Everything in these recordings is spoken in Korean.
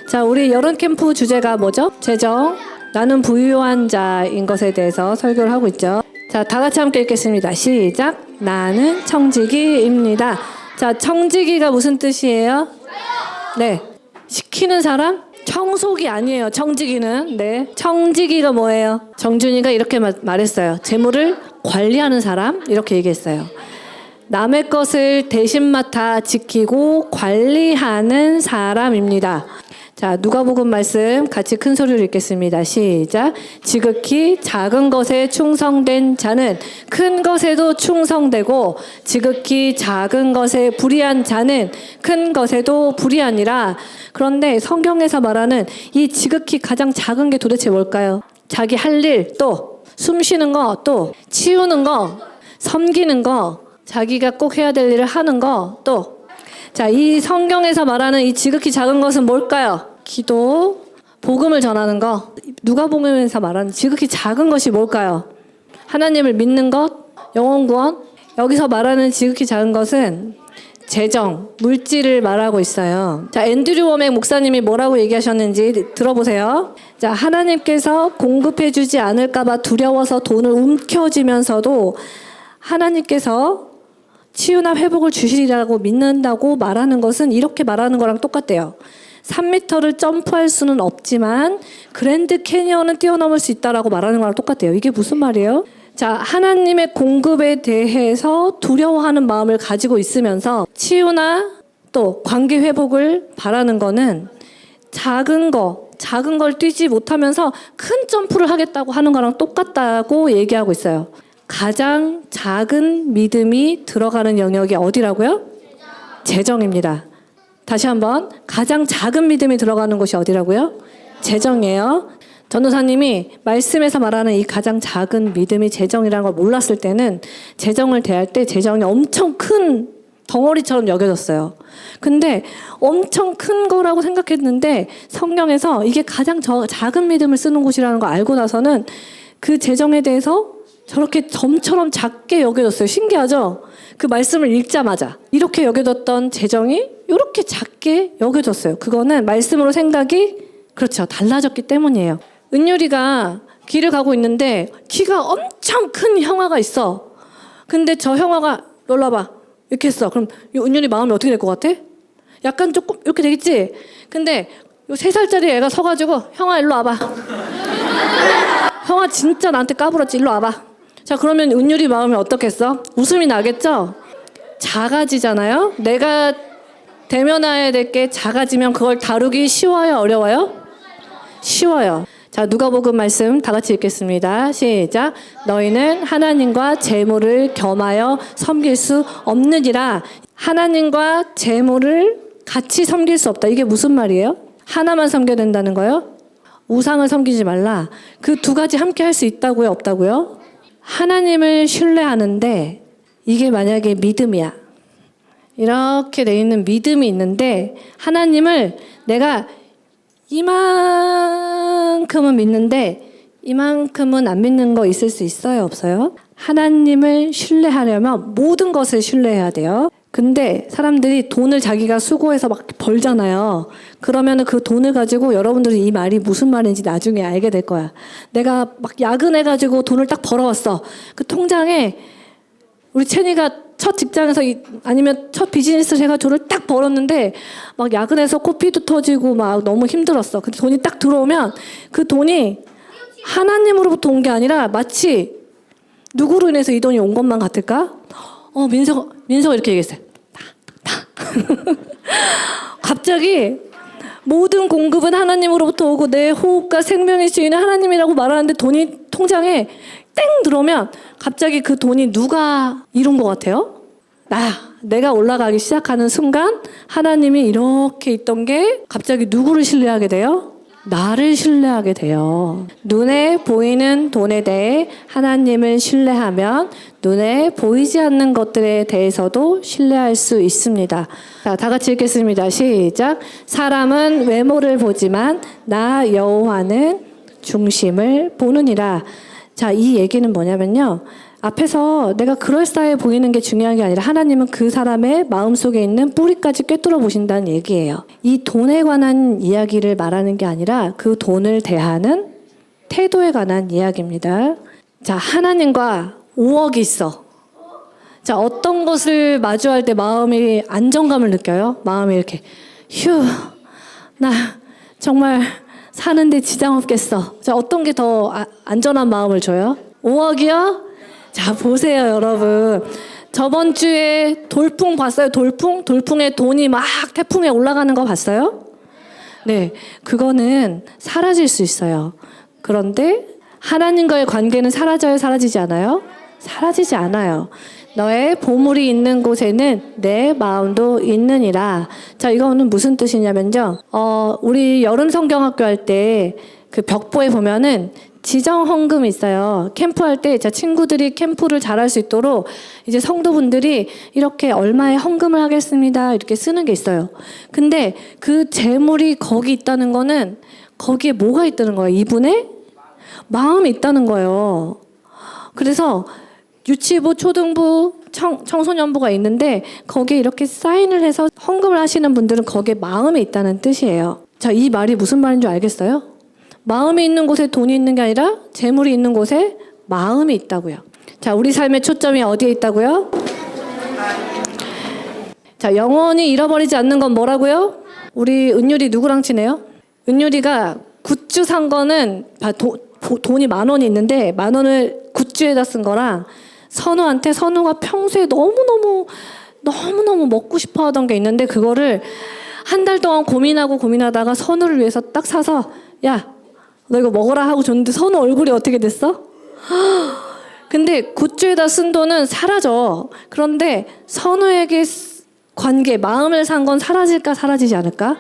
자, 우리 여름 캠프 주제가 뭐죠? 재정. 나는 부유한 자인 것에 대해서 설교를 하고 있죠. 자, 다 같이 함께 읽겠습니다. 시작. 나는 청지기입니다. 자, 청지기가 무슨 뜻이에요? 네. 시키는 사람? 청소기 아니에요. 청지기는. 네. 청지기가 뭐예요? 정준이가 이렇게 말했어요. 재물을 관리하는 사람? 이렇게 얘기했어요. 남의 것을 대신 맡아 지키고 관리하는 사람입니다. 자, 누가복음 말씀 같이 큰 소리로 읽겠습니다. 시작. 지극히 작은 것에 충성된 자는 큰 것에도 충성되고 지극히 작은 것에 불의한 자는 큰 것에도 불의하니라. 그런데 성경에서 말하는 이 지극히 가장 작은 게 도대체 뭘까요? 자기 할 일, 또 숨 쉬는 거, 또 치우는 거, 섬기는 거, 자기가 꼭 해야 될 일을 하는 거, 또 자, 이 성경에서 말하는 이 지극히 작은 것은 뭘까요? 기도, 복음을 전하는 거. 누가복음에서 말하는 지극히 작은 것이 뭘까요? 하나님을 믿는 것, 영혼 구원. 여기서 말하는 지극히 작은 것은 재정, 물질을 말하고 있어요. 자, 앤드류 워맥 목사님이 뭐라고 얘기하셨는지 들어보세요. 자, 하나님께서 공급해주지 않을까봐 두려워서 돈을 움켜쥐면서도 하나님께서 치유나 회복을 주시리라고 믿는다고 말하는 것은 이렇게 말하는 거랑 똑같대요. 3m를 점프할 수는 없지만 그랜드 캐니언은 뛰어넘을 수 있다라고 말하는 거랑 똑같대요. 이게 무슨 말이에요? 자, 하나님의 공급에 대해서 두려워하는 마음을 가지고 있으면서 치유나 또 관계 회복을 바라는 거는 작은 걸 뛰지 못하면서 큰 점프를 하겠다고 하는 거랑 똑같다고 얘기하고 있어요. 가장 작은 믿음이 들어가는 영역이 어디라고요? 재정입니다. 다시 한번, 가장 작은 믿음이 들어가는 곳이 어디라고요? 재정이에요. 전도사님이 말씀에서 말하는 이 가장 작은 믿음이 재정이라는 걸 몰랐을 때는 재정을 대할 때 재정이 엄청 큰 덩어리처럼 여겨졌어요. 근데 엄청 큰 거라고 생각했는데 성경에서 이게 가장 작은 믿음을 쓰는 곳이라는 걸 알고 나서는 그 재정에 대해서 저렇게 점처럼 작게 여겨졌어요. 신기하죠? 그 말씀을 읽자마자 이렇게 여겨졌던 재정이 이렇게 작게 여겨졌어요. 그거는 말씀으로 생각이 그렇죠. 달라졌기 때문이에요. 은율이가 길을 가고 있는데 키가 엄청 큰 형아가 있어. 근데 저 형아가 놀러 와봐. 이렇게 했어. 그럼 은율이 마음이 어떻게 될 것 같아? 약간 조금 이렇게 되겠지? 근데 요 3살짜리 애가 서가지고 형아 일로 와봐. 형아 진짜 나한테 까불었지. 일로 와봐. 자, 그러면 은율이 마음이 어떻겠어? 웃음이 나겠죠? 작아지잖아요? 내가 대면해야 될 게 작아지면 그걸 다루기 쉬워요? 어려워요? 쉬워요. 자, 누가복음 말씀 다 같이 읽겠습니다. 시작. 너희는 하나님과 재물을 겸하여 섬길 수 없느니라. 하나님과 재물을 같이 섬길 수 없다. 이게 무슨 말이에요? 하나만 섬겨야 된다는 거예요? 우상을 섬기지 말라. 그 두 가지 함께 할 수 있다고요? 없다고요? 하나님을 신뢰하는데 이게 만약에 믿음이야. 이렇게 돼 있는 믿음이 있는데 하나님을 내가 이만큼은 믿는데 이만큼은 안 믿는 거 있을 수 있어요? 없어요? 하나님을 신뢰하려면 모든 것을 신뢰해야 돼요. 근데 사람들이 돈을 자기가 수고해서 막 벌잖아요. 그러면 그 돈을 가지고 여러분들이 이 말이 무슨 말인지 나중에 알게 될 거야. 내가 막 야근해가지고 돈을 딱 벌어왔어. 그 통장에 우리 채니가 첫 직장에서 아니면 첫 비즈니스를 해가지고 돈을 딱 벌었는데 막 야근해서 코피도 터지고 막 너무 힘들었어. 근데 돈이 딱 들어오면 그 돈이 하나님으로부터 온 게 아니라 마치 누구로 인해서 이 돈이 온 것만 같을까? 민서가 이렇게 얘기했어요. 갑자기 모든 공급은 하나님으로부터 오고 내 호흡과 생명의 주인은 하나님이라고 말하는데 돈이 통장에 땡 들어오면 갑자기 그 돈이 누가 이룬 것 같아요? 내가 올라가기 시작하는 순간 하나님이 이렇게 있던 게 갑자기 누구를 신뢰하게 돼요? 나를 신뢰하게 돼요. 눈에 보이는 돈에 대해 하나님을 신뢰하면 눈에 보이지 않는 것들에 대해서도 신뢰할 수 있습니다. 자, 다 같이 읽겠습니다. 시작. 사람은 외모를 보지만 나 여호와는 중심을 보느니라. 자, 이 얘기는 뭐냐면요. 앞에서 내가 그럴싸해 보이는 게 중요한 게 아니라 하나님은 그 사람의 마음속에 있는 뿌리까지 꿰뚫어 보신다는 얘기예요. 이 돈에 관한 이야기를 말하는 게 아니라 그 돈을 대하는 태도에 관한 이야기입니다. 자, 하나님과 5억이 있어. 자, 어떤 것을 마주할 때 마음이 안정감을 느껴요? 마음이 이렇게 휴, 나 정말 사는데 지장 없겠어. 자, 어떤 게 더 안전한 마음을 줘요? 5억이요? 자, 보세요, 여러분. 저번 주에 돌풍 봤어요? 돌풍에 돈이 막 태풍에 올라가는 거 봤어요? 네, 그거는 사라질 수 있어요. 그런데 하나님과의 관계는 사라져요, 사라지지 않아요? 사라지지 않아요. 너의 보물이 있는 곳에는 내 마음도 있느니라. 자, 이거는 무슨 뜻이냐면요. 우리 여름 성경학교 할 때 그 벽보에 보면은 지정 헌금이 있어요. 캠프할 때 자, 친구들이 캠프를 잘할 수 있도록 이제 성도분들이 이렇게 얼마의 헌금을 하겠습니다. 이렇게 쓰는 게 있어요. 근데 그 재물이 거기 있다는 거는 거기에 뭐가 있다는 거예요? 이분의 마음이 있다는 거예요. 그래서 유치부, 초등부, 청소년부가 있는데 거기에 이렇게 사인을 해서 헌금을 하시는 분들은 거기에 마음이 있다는 뜻이에요. 자, 이 말이 무슨 말인 줄 알겠어요? 마음이 있는 곳에 돈이 있는 게 아니라 재물이 있는 곳에 마음이 있다고요. 자, 우리 삶의 초점이 어디에 있다고요? 자, 영원히 잃어버리지 않는 건 뭐라고요? 우리 은율이 누구랑 친해요? 은율이가 굿즈 산 거는 돈이 10,000원이 있는데 10,000원을 굿즈에다 쓴 거랑 선우가 평소에 너무너무 먹고 싶어 하던 게 있는데 그거를 한 달 동안 고민하다가 선우를 위해서 딱 사서 야, 너 이거 먹어라 하고 줬는데 선우 얼굴이 어떻게 됐어? 근데 굿즈에다 쓴 돈은 사라져. 그런데 선우에게 관계, 마음을 산 건 사라질까 사라지지 않을까?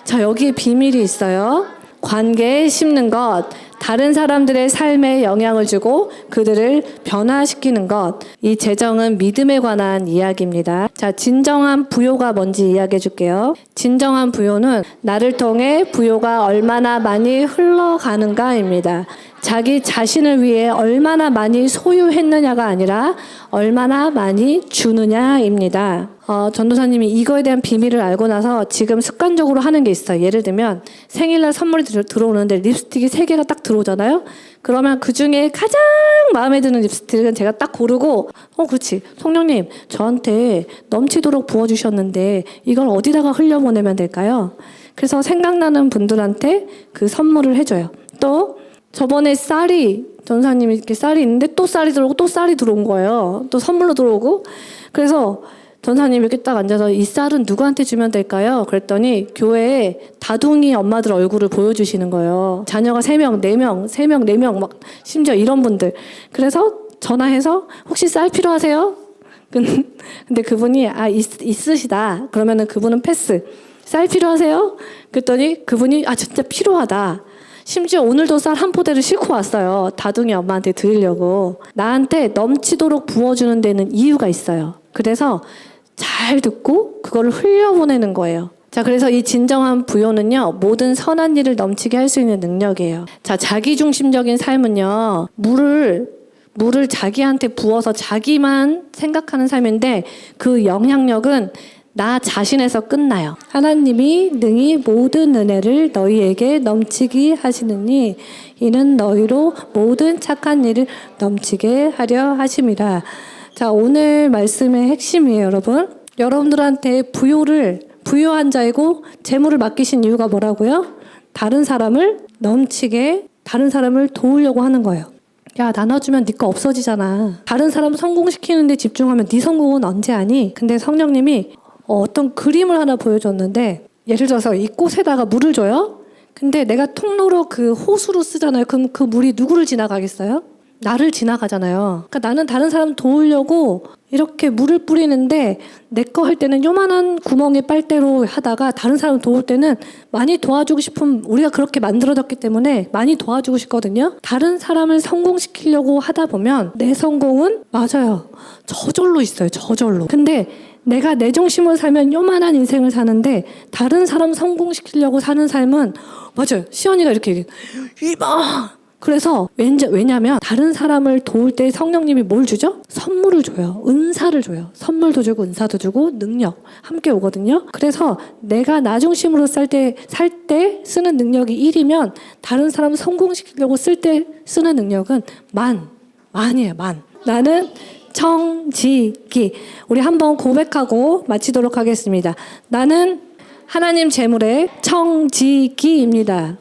자, 여기에 비밀이 있어요. 관계에 심는 것, 다른 사람들의 삶에 영향을 주고 그들을 변화시키는 것. 이 재정은 믿음에 관한 이야기입니다. 자, 진정한 부요가 뭔지 이야기해 줄게요. 진정한 부요는 나를 통해 부요가 얼마나 많이 흘러가는가입니다. 자기 자신을 위해 얼마나 많이 소유했느냐가 아니라 얼마나 많이 주느냐입니다. 전도사님이 이거에 대한 비밀을 알고 나서 지금 습관적으로 하는 게 있어요. 예를 들면 생일날 선물이 들어오는데 립스틱이 3개가 딱 들어오잖아요. 그러면 그중에 가장 마음에 드는 립스틱은 제가 딱 고르고 그렇지. 성령님 저한테 넘치도록 부어주셨는데 이걸 어디다가 흘려보내면 될까요? 그래서 생각나는 분들한테 그 선물을 해줘요. 또 저번에 전사님이 이렇게 쌀이 있는데 또 쌀이 들어오고 또 쌀이 들어온 거예요. 또 선물로 들어오고. 그래서 전사님이 이렇게 딱 앉아서 이 쌀은 누구한테 주면 될까요? 그랬더니 교회에 다둥이 엄마들 얼굴을 보여주시는 거예요. 자녀가 3명, 4명, 3명, 4명 막 심지어 이런 분들. 그래서 전화해서 혹시 쌀 필요하세요? 근데 그분이 있으시다. 그러면은 그분은 패스. 쌀 필요하세요? 그랬더니 그분이 진짜 필요하다. 심지어 오늘도 쌀 한 포대를 싣고 왔어요. 다둥이 엄마한테 드리려고. 나한테 넘치도록 부어주는 데는 이유가 있어요. 그래서 잘 듣고 그거를 흘려보내는 거예요. 자, 그래서 이 진정한 부요는요, 모든 선한 일을 넘치게 할 수 있는 능력이에요. 자, 자기중심적인 삶은요, 물을 자기한테 부어서 자기만 생각하는 삶인데 그 영향력은 나 자신에서 끝나요. 하나님이 능히 모든 은혜를 너희에게 넘치게 하시느니 이는 너희로 모든 착한 일을 넘치게 하려 하심이라. 자, 오늘 말씀의 핵심이에요, 여러분. 여러분들한테 부요한 자이고 재물을 맡기신 이유가 뭐라고요? 다른 사람을 도우려고 하는 거예요. 야, 나눠주면 네 거 없어지잖아. 다른 사람 성공시키는 데 집중하면 네 성공은 언제 하니? 근데 성령님이 어떤 그림을 하나 보여줬는데 예를 들어서 이 꽃에다가 물을 줘요? 근데 내가 통로로 그 호수로 쓰잖아요. 그럼 그 물이 누구를 지나가겠어요? 나를 지나가잖아요. 그러니까 나는 다른 사람 도우려고 이렇게 물을 뿌리는데 내 거 할 때는 요만한 구멍에 빨대로 하다가 다른 사람 도울 때는 많이 도와주고 싶은 우리가 그렇게 만들어졌기 때문에 많이 도와주고 싶거든요. 다른 사람을 성공시키려고 하다 보면 내 성공은 맞아요. 저절로 있어요. 저절로. 근데 내가 내 중심으로 살면 요만한 인생을 사는데 다른 사람 성공시키려고 사는 삶은 맞아요. 시연이가 이렇게 얘기해. 이봐 그래서 왜냐면 다른 사람을 도울 때 성령님이 뭘 주죠? 선물을 줘요. 은사를 줘요. 선물도 주고 은사도 주고 능력 함께 오거든요. 그래서 내가 나 중심으로 살 때 쓰는 능력이 1이면 다른 사람 성공시키려고 쓸 때 쓰는 능력은 만이에요. 만. 나는 청지기. 우리 한번 고백하고 마치도록 하겠습니다. 나는 하나님 재물의 청지기입니다.